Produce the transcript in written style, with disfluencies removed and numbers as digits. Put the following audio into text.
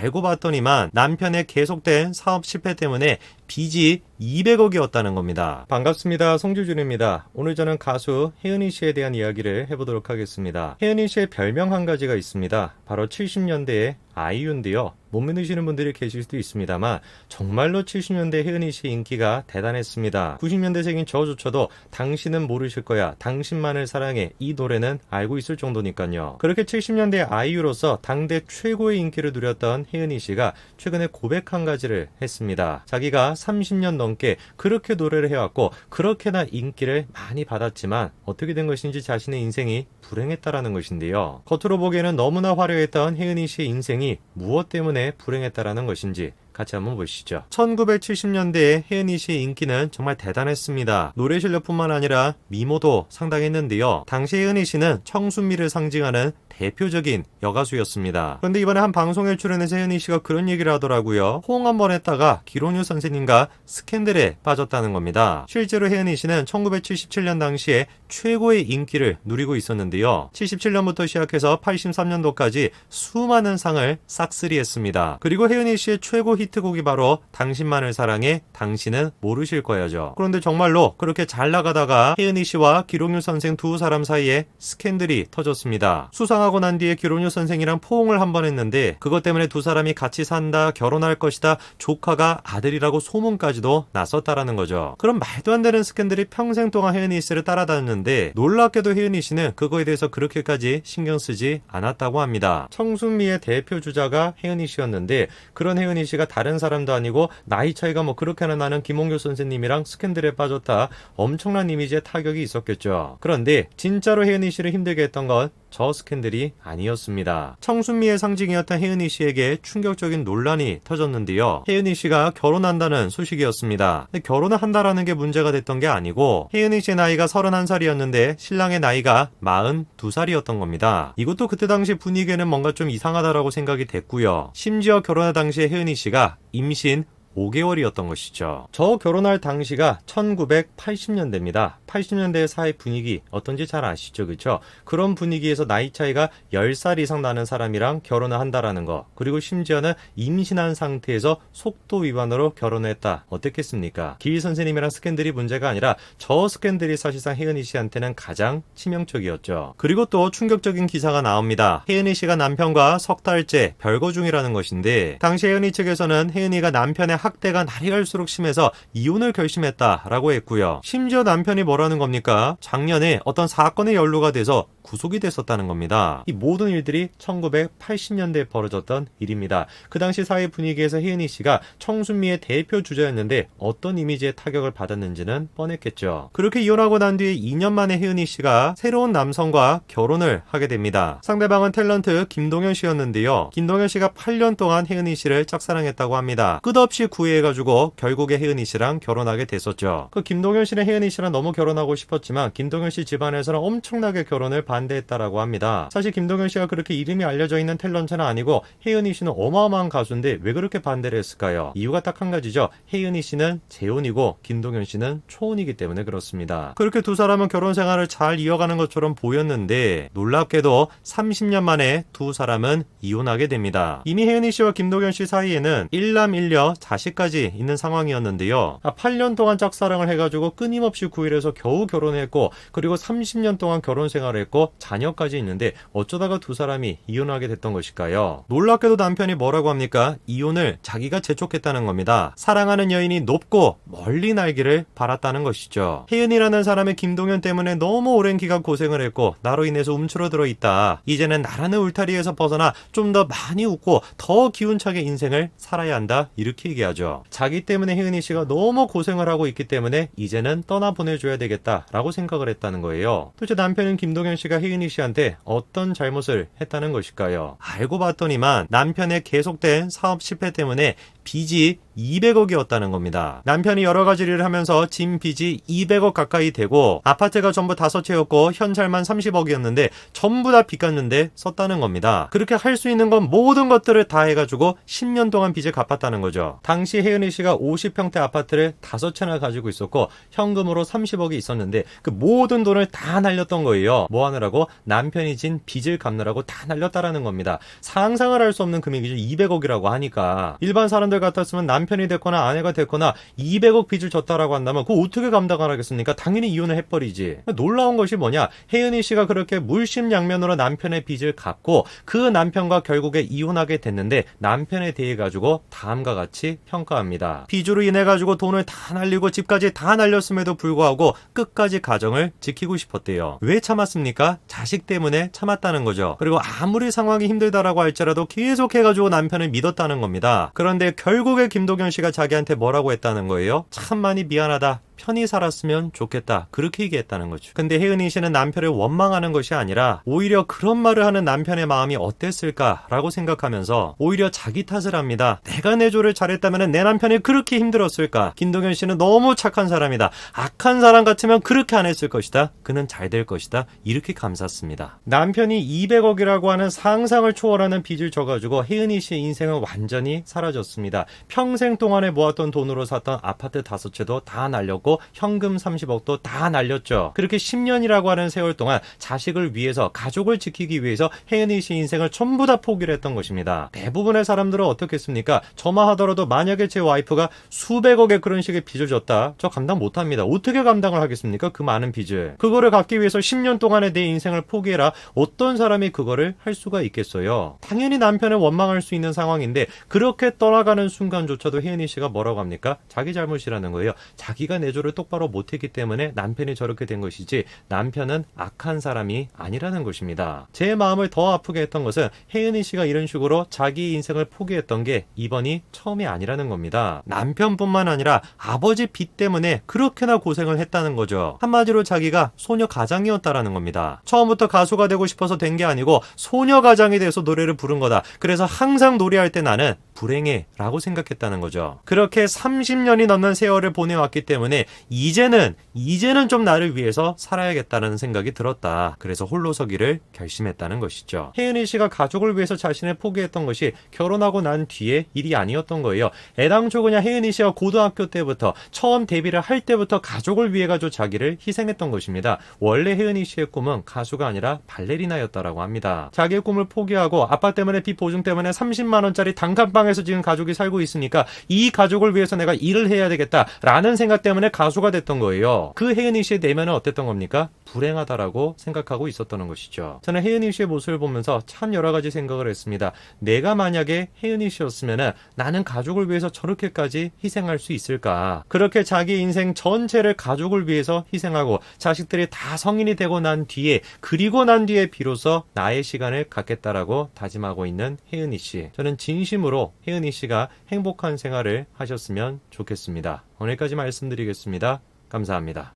알고 봤더니만 남편의 계속된 사업 실패 때문에 빚이 200억이었다는 겁니다. 반갑습니다. 송주준입니다. 오늘 저는 가수 혜은이 씨에 대한 이야기를 해보도록 하겠습니다. 혜은이 씨의 별명 한 가지가 있습니다. 바로 70년대의 아이유인데요. 못 믿으시는 분들이 계실 수도 있습니다만 정말로 70년대 혜은이 씨의 인기가 대단했습니다. 90년대생인 저조차도 당신은 모르실 거야, 당신만을 사랑해, 이 노래는 알고 있을 정도니까요. 그렇게 70년대 아이유로서 당대 최고의 인기를 누렸던 혜은이 씨가 최근에 고백 한 가지를 했습니다. 자기가 30년 넘게 그렇게 노래를 해왔고 그렇게나 인기를 많이 받았지만 어떻게 된 것인지 자신의 인생이 불행했다라는 것인데요. 겉으로 보기에는 너무나 화려했던 혜은이 씨의 인생이 무엇 때문에 불행했다라는 것인지 같이 한번 보시죠. 1970년대에 혜은이 씨의 인기는 정말 대단했습니다. 노래 실력뿐만 아니라 미모도 상당했는데요. 당시 혜은이 씨는 청순미를 상징하는 대표적인 여가수였습니다. 그런데 이번에 한 방송에 출연해서 혜은이 씨가 그런 얘기를 하더라고요. 호응 한번 했다가 기론유 선생님과 스캔들에 빠졌다는 겁니다. 실제로 혜은이 씨는 1977년 당시에 최고의 인기를 누리고 있었는데요. 77년부터 시작해서 83년도까지 수많은 상을 싹쓸이했습니다. 그리고 혜은이 씨의 최고 히트곡이 바로 당신만을 사랑해, 당신은 모르실 거야죠. 그런데 정말로 그렇게 잘 나가다가 혜은이 씨와 기록유 선생 두 사람 사이에 스캔들이 터졌습니다. 수상하고 난 뒤에 기록유 선생이랑 포옹을 한 번 했는데 그것 때문에 두 사람이 같이 산다, 결혼할 것이다, 조카가 아들이라고 소문까지도 났었다라는 거죠. 그럼 말도 안 되는 스캔들이 평생 동안 혜은이 씨를 따라다녔는데 놀랍게도 혜은이 씨는 그거에 대해서 그렇게까지 신경 쓰지 않았다고 합니다. 청순미의 대표 주자가 혜은이 씨였는데 그런 혜은이 씨가 다른 사람도 아니고 나이 차이가 뭐 그렇게나 나는 김홍규 선생님이랑 스캔들에 빠졌다, 엄청난 이미지에 타격이 있었겠죠. 그런데 진짜로 혜은이 씨를 힘들게 했던 건 저 스캔들이 아니었습니다. 청순미의 상징이었던 혜은이 씨에게 충격적인 논란이 터졌는데요. 혜은이 씨가 결혼한다는 소식이었습니다. 근데 결혼을 한다라는 게 문제가 됐던 게 아니고 혜은이 씨의 나이가 31살이었는데 신랑의 나이가 42살이었던 겁니다. 이것도 그때 당시 분위기에는 뭔가 좀 이상하다라고 생각이 됐고요. 심지어 결혼할 당시에 혜은이 씨가 임신 5개월이었던 것이죠. 저 결혼할 당시가 1980년대입니다. 80년대의 사회 분위기 어떤지 잘 아시죠? 그렇죠? 그런 분위기에서 나이 차이가 10살 이상 나는 사람이랑 결혼을 한다라는 거, 그리고 심지어는 임신한 상태에서 속도 위반으로 결혼을 했다. 어떻겠습니까? 길 선생님이랑 스캔들이 문제가 아니라 저 스캔들이 사실상 혜은이 씨한테는 가장 치명적이었죠. 그리고 또 충격적인 기사가 나옵니다. 혜은이 씨가 남편과 석 달째 별거 중이라는 것인데 당시 혜은이 측에서는 혜은이가 남편의 학대가 날이 갈수록 심해서 이혼을 결심했다라고 했고요. 심지어 남편이 뭐라는 겁니까? 작년에 어떤 사건에 연루가 돼서 구속이 됐었다는 겁니다. 이 모든 일들이 1980년대에 벌어졌던 일입니다. 그 당시 사회 분위기에서 혜은이 씨가 청순미의 대표 주자였는데 어떤 이미지의 타격을 받았는지는 뻔했겠죠. 그렇게 이혼하고 난 뒤에 2년 만에 혜은이 씨가 새로운 남성과 결혼을 하게 됩니다. 상대방은 탤런트 김동현 씨였는데요. 김동현 씨가 8년 동안 혜은이 씨를 짝사랑했다고 합니다. 끝없이 구애해가지고 결국에 혜은이 씨랑 결혼하게 됐었죠. 그 김동현 씨는 혜은이 씨랑 너무 결혼하고 싶었지만 김동현 씨 집안에서는 엄청나게 결혼을 반대했다라고 합니다. 사실 김동현 씨가 그렇게 이름이 알려져 있는 탤런트는 아니고 혜은이 씨는 어마어마한 가수인데 왜 그렇게 반대를 했을까요? 이유가 딱 한 가지죠. 혜은이 씨는 재혼이고 김동현 씨는 초혼이기 때문에 그렇습니다. 그렇게 두 사람은 결혼 생활을 잘 이어가는 것처럼 보였는데 놀랍게도 30년 만에 두 사람은 이혼하게 됩니다. 이미 혜은이 씨와 김동현 씨 사이에는 일남일녀 자식까지 있는 상황이었는데요. 8년 동안 짝사랑을 해가지고 끊임없이 구일해서 겨우 결혼했고 그리고 30년 동안 결혼 생활을 했고 자녀까지 있는데 어쩌다가 두 사람이 이혼하게 됐던 것일까요? 놀랍게도 남편이 뭐라고 합니까? 이혼을 자기가 재촉했다는 겁니다. 사랑하는 여인이 높고 멀리 날기를 바랐다는 것이죠. 혜은이라는 사람의 김동현 때문에 너무 오랜 기간 고생을 했고 나로 인해서 움츠러들어 있다. 이제는 나라는 울타리에서 벗어나 좀 더 많이 웃고 더 기운차게 인생을 살아야 한다. 이렇게 얘기하죠. 자기 때문에 혜은이 씨가 너무 고생을 하고 있기 때문에 이제는 떠나보내줘야 되겠다라고 생각을 했다는 거예요. 도대체 남편인 김동현 씨가 혜은이 씨한테 어떤 잘못을 했다는 것일까요? 알고 봤더니만 남편의 계속된 사업 실패 때문에 빚이 200억이었다는 겁니다. 남편이 여러 가지 일을 하면서 진 빚이 200억 가까이 되고 아파트가 전부 5채였고 현찰만 30억이었는데 전부 다 빚 갚는데 썼다는 겁니다. 그렇게 할 수 있는 건 모든 것들을 다 해가지고 10년 동안 빚을 갚았다는 거죠. 당시 혜은이 씨가 50평대 아파트를 5채나 가지고 있었고 현금으로 30억이 있었는데 그 모든 돈을 다 날렸던 거예요. 뭐 하느라고? 남편이 진 빚을 갚느라고 다 날렸다라는 겁니다. 상상을 할 수 없는 금액이죠. 200억이라고 하니까. 일반 사람들 같았으면 남편이 됐거나 아내가 됐거나 200억 빚을 졌다라고 한다면 그거 어떻게 감당을 하겠습니까? 당연히 이혼을 해버리지. 놀라운 것이 뭐냐? 혜은이 씨가 그렇게 물심양면으로 남편의 빚을 갚고 그 남편과 결국에 이혼하게 됐는데 남편에 대해 가지고 다음과 같이 평가합니다. 빚으로 인해 가지고 돈을 다 날리고 집까지 다 날렸음에도 불구하고 끝까지 가정을 지키고 싶었대요. 왜 참았습니까? 자식 때문에 참았다는 거죠. 그리고 아무리 상황이 힘들다라고 할지라도 계속해가지고 남편을 믿었다는 겁니다. 그런데 결국에 김도경 씨가 자기한테 뭐라고 했다는 거예요? 참 많이 미안하다. 편히 살았으면 좋겠다. 그렇게 얘기했다는 거죠. 근데 혜은이 씨는 남편을 원망하는 것이 아니라 오히려 그런 말을 하는 남편의 마음이 어땠을까라고 생각하면서 오히려 자기 탓을 합니다. 내가 내조를 잘했다면 내 남편이 그렇게 힘들었을까? 김동현 씨는 너무 착한 사람이다. 악한 사람 같으면 그렇게 안 했을 것이다. 그는 잘 될 것이다. 이렇게 감쌌습니다. 남편이 200억이라고 하는 상상을 초월하는 빚을 져가지고 혜은이 씨의 인생은 완전히 사라졌습니다. 평생 동안에 모았던 돈으로 샀던 아파트 5채도 다 날렸고 현금 30억도 다 날렸죠. 그렇게 10년이라고 하는 세월 동안 자식을 위해서 가족을 지키기 위해서 혜은이 씨 인생을 전부 다 포기를 했던 것입니다. 대부분의 사람들은 어떻겠습니까? 저만 하더라도 만약에 제 와이프가 수백억의 그런 식의 빚을 졌다. 저 감당 못합니다. 어떻게 감당을 하겠습니까? 그 많은 빚을. 그거를 갚기 위해서 10년 동안의 내 인생을 포기해라. 어떤 사람이 그거를 할 수가 있겠어요? 당연히 남편을 원망할 수 있는 상황인데 그렇게 떠나가는 순간조차도 혜은이 씨가 뭐라고 합니까? 자기 잘못이라는 거예요. 자기가 내조를 똑바로 못했기 때문에 남편이 저렇게 된 것이지 남편은 악한 사람이 아니라는 것입니다. 제 마음을 더 아프게 했던 것은 혜은이 씨가 이런 식으로 자기 인생을 포기했던 게 이번이 처음이 아니라는 겁니다. 남편뿐만 아니라 아버지 빚 때문에 그렇게나 고생을 했다는 거죠. 한마디로 자기가 소녀 가장이었다라는 겁니다. 처음부터 가수가 되고 싶어서 된 게 아니고 소녀 가장이 돼서 노래를 부른 거다. 그래서 항상 노래할 때 나는 불행해 라고 생각했다는 거죠. 그렇게 30년이 넘는 세월을 보내왔기 때문에 이제는 좀 나를 위해서 살아야겠다는 생각이 들었다. 그래서 홀로 서기를 결심했다는 것이죠. 혜은이 씨가 가족을 위해서 자신을 포기했던 것이 결혼하고 난 뒤에 일이 아니었던 거예요. 애당초 그냥 혜은이 씨가 고등학교 때부터 처음 데뷔를 할 때부터 가족을 위해 가지고 자기를 희생했던 것입니다. 원래 혜은이 씨의 꿈은 가수가 아니라 발레리나였다라고 합니다. 자기의 꿈을 포기하고 아빠 때문에 빚 보증 때문에 30만 원짜리 단칸방에서 지금 가족이 살고 있으니까 이 가족을 위해서 내가 일을 해야 되겠다라는 생각 때문에 가수가 됐던 거예요. 그 혜은이 씨의 내면은 어땠던 겁니까? 불행하다라고 생각하고 있었던 것이죠. 저는 혜은이 씨의 모습을 보면서 참 여러 가지 생각을 했습니다. 내가 만약에 혜은이 씨였으면은 나는 가족을 위해서 저렇게까지 희생할 수 있을까? 그렇게 자기 인생 전체를 가족을 위해서 희생하고 자식들이 다 성인이 되고 난 뒤에 그리고 난 뒤에 비로소 나의 시간을 갖겠다라고 다짐하고 있는 혜은이 씨. 저는 진심으로 혜은이 씨가 행복한 생활을 하셨으면 좋겠습니다. 오늘까지 말씀드리겠습니다. 감사합니다.